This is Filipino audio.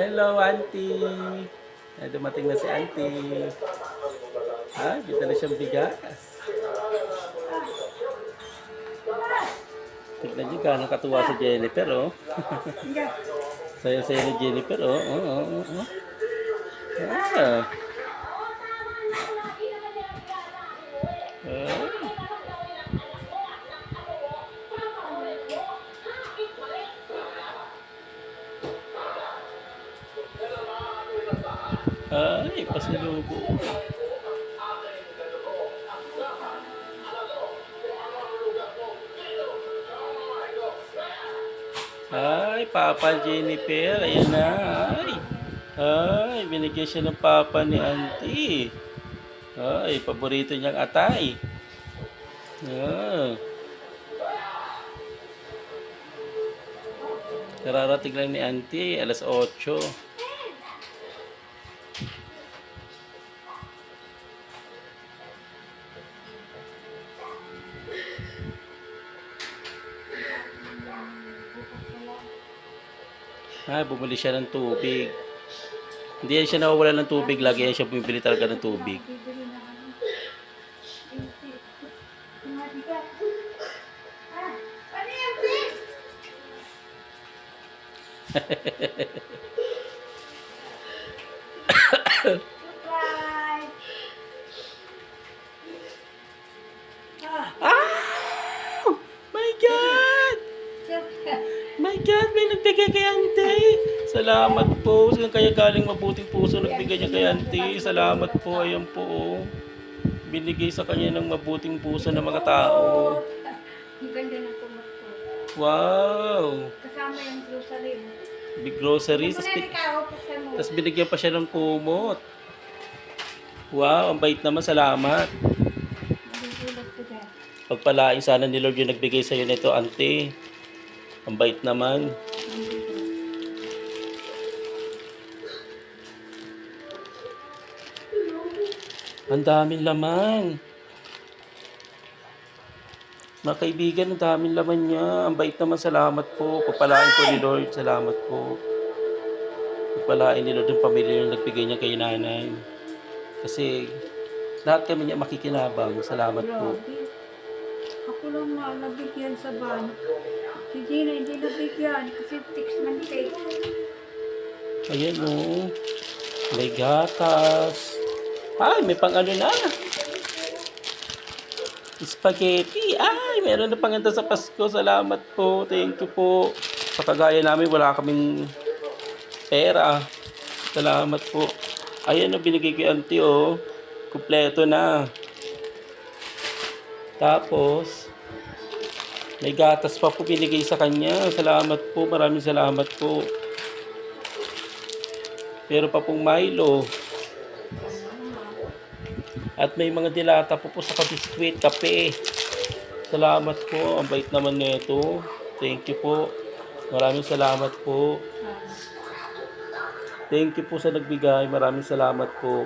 Hello, Auntie. Ay, dumating na si Auntie. Ah, kita na siyang bigas. Tignan niyo gano'ng katuwa si Jennifer, oh. Saya-saya ni Jennifer, oh. Ah. Ay, pasalubo. Ay, Papa Jennifer, ayan na. Ay, binigyan siya ng papa ni Auntie. Ay, paborito niyang atay. Ah. Kararating lang ni Auntie, alas 8. Ah, bumili siya ng tubig. Hindi yan siya nawawala ng tubig. Lagi yan siya bumibili talaga ng tubig. My God! My God, may nagbigay kay Auntie. Salamat po. Saan kaya galing mabuting puso nagbigay niya kay Auntie? Salamat po. Ayan po. Oh. Binigay sa kanya ng mabuting puso ng mga tao. Ang ganda ng kumot ko. Wow! Kasama yung grocery. Big groceries. Tapos binigyan pa siya ng kumot. Wow, ang bait naman. Salamat. Magugulat ko dyan. Pagpalain sana ni Lord yung nagbigay sa'yo nito, Auntie. Ang bait naman. Ang daming laman. Mga kaibigan, ang daming laman niya. Ang bait naman, salamat po. Pagpalain po ni Lord, salamat po. Pagpalain ni Lord yung pamilya yung nagbigay niya kay nanay. Kasi lahat kami niya makikinabang. Salamat po. Grabe. Ako lang nabigyan sa van. Si Gina hindi nabigyan kasi text ng text. Ayan o. May gatas. Ay, may pang ano na. Spaghetti. Ay, meron na panganda sa Pasko. Salamat po. Thank you po. Sa kagaya namin, wala kaming pera. Salamat po. Ayan o, binigay kay Auntie o. Kumpleto na. Tapos, may gatas pa po binigay sa kanya. Salamat po. Maraming salamat po. Pero pa pong Milo. At may mga dilata po sa kabiskwit, kape. Salamat po. Ang bait naman nito. Thank you po. Maraming salamat po. Thank you po sa nagbigay. Maraming salamat po.